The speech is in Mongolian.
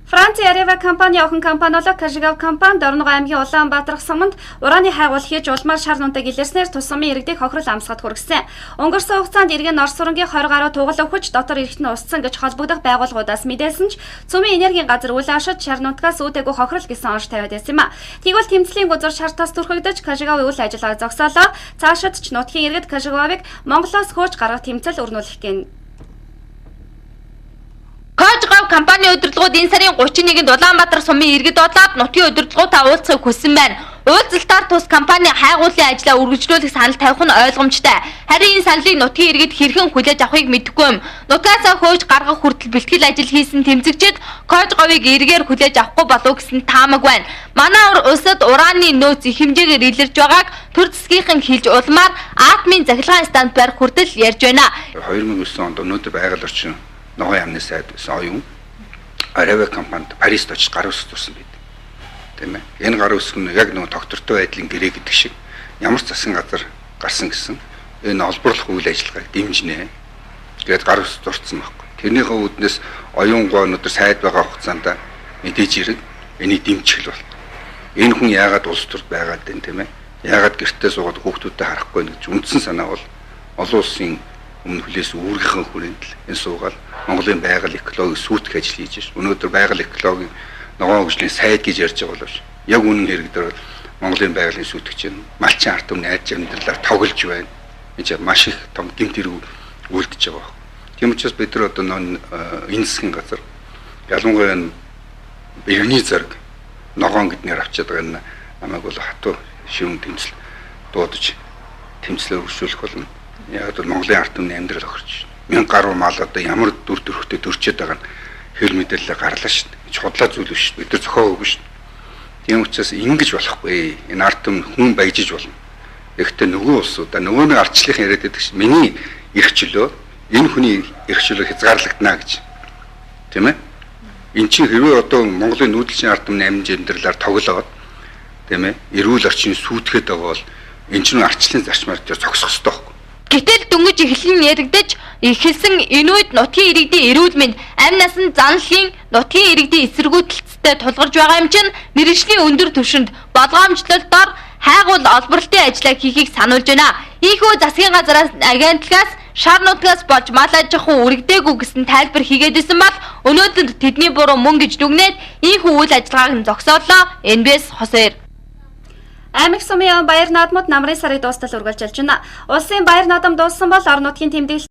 Франц Яриава компани охин компаниолог Кашигав компани Дорногов аймгийн Улаанбаатар суманд ураны хайгуул хийж улмаар шар нунтаг илэрснээр тус сумын иргэдийг хохирол амсгад хүргэсэн. Өнгөрсөн хугацаанд иргэн Орос сүрэнгийн 20 гаруй тугал өгч дотор эрхтэн устсан гэж холбогдох байгууллагуудаас мэдээлсэн ч цөмийн энергийн газар үл ашид шар нунтгаас үүдээгүй хохирол гэсэн онш тавиад байсан юм а. Тэгвэл тэмцлийн гузар шартаас түрхэгдэж Кашигав үйл ажиллагаа зогсоолоо. Цаашид ч нутгийн иргэд Кашигавыг Монголоос хөөж гаргах тэмцэл өрнүүлэх гэн. Кашигав компани удирдлагууд энэ сарын 31-нд Улаанбаатар сумын иргэд болоод нутгийн удирдлагуудаа уулзах хүссэн байна. Уулзалтаар тус компани хайгуулын ажлаа үргэлжлүүлэх санал тавих нь ойлгомжтой. Харин энэ саналыг нутгийн иргэд хэрхэн хүлээж авахыг мэдэхгүй юм. Нутгаасаа хөөж гаргах хүртэл бэлтгэл ажил хийсэн тэмцэгчид Кашигавыг эргээр хүлээж авахгүй болов гэсэн таамаг байна. Манай улсад ураны нөөц их хэмжээгээр илэрж байгааг төр засгийнхан хэлж улмаар атомын захилгаан станц барих хүртэл ярьж байна. 2009 онд өнөөдөр байгаль орчин ногоон яамны сайд байсан оюун Яриава компанид Парист очиж гар үсэг тулсан байд. Тийм ээ. Энэ гар үсэг нь яг нөгөө доктортой байдлын гэрээ гэдэг шиг ямар ч засгийн газар гарсан гэсэн энэ олборлох үйл ажиллагааг дэмжинэ. Тэгээд гар үсэг дурдсан байхгүй. Тэрнийхээ үүднээс оюунгоо өнөөдөр сайд байгаа хугацаанд мэдээж ирэг энийг дэмжих л бол. Энэ хүн яагаад улс төрд байгаад байна тийм ээ. Яагаад гэртээ суугаад хүүхдүүдэд харахгүй гэж үндсэн санаа бол олон улсын өмнө хүлээс үүргийнхэн хүрээнд л энэ суугаал Монголын байгаль экологийг сүйтгэх ажил хийж байна. Өнөөдөр байгаль экологийн ногоон хөгжлийн сайд гэж ярьж байгаа боловч яг үнэн хэрэгдэр Монголын байгалийн сүйтгэж байна. Малчин ард түмний айж амьдралаар тоглож байна. Энд маш их том гэмт хэрэг үлдэж байгаа. Тийм учраас бид нар одоо энэ засгийн газар ялангуяа иргэний зэрэг ногоон гэднээр авчиад байгаа намайг бол хатуу шивэн тэмцэл дуудаж тэмцлээ өргөжүүлэх болно. Яг л Монголын ард түмний амьдрал охирч байна. 1000 гаруй мал одоо ямар дүр төрхтэй төрчөөд байгаа нь хэл мэдээлэл гарлаа шүү дээ. Чудлаа зүйл биш шүү. Бид нар зохиогоогүй шүү. Тийм учраас ингэж болохгүй. Энэ ард түмэн хүн баяжиж болно. Гэхдээ нөгөө улсуудаа нөгөө нэг ардчлалын яриад байдаг шүү. Миний эрх чөлөө энэ хүний эрх чөлөө хязгаарлагдана гэж. Тийм ээ? Эн чинь хэрвээ одоо Монголын нүүдэлчин ард түмний амьдралаар тоглоод тийм ээ? Эрүүл орчин сүйтгэхэд байгаа бол эн чинь ардчлалын зарчмаар зогсох ёстой байхгүй. Гэтэл дөнгөж эхлэн яригдаж эхэлсэн энэ үед нутгийн иргэдийн эрүүл мэнд амь насан занлын нутгийн иргэдийн эсэргүүцэлтэй тулгарч байгаа юм чинь мэргэжлийн өндөр түвшинд болгоомжлолтоор хайгуул олборлолтын ажлаа хийхийг сануулж байна. Ийхүү засгийн газраас агентлагаас шар нутгаас болж мал аж ахуй үрэгдээгүй гэсэн тайлбар хийгээд исэн бол өнөөдөр тэдний буруу мөн гэж дүгнээд ийхүү үйл ажиллагааг нь зогсоолоо. НБС Хосоор Аймаг сумын баяр наадмууд намрын сарыг дуустал үргэлжилж байна. Улсын баяр наадам дууссан бол орон нутгийн тэмдэглэл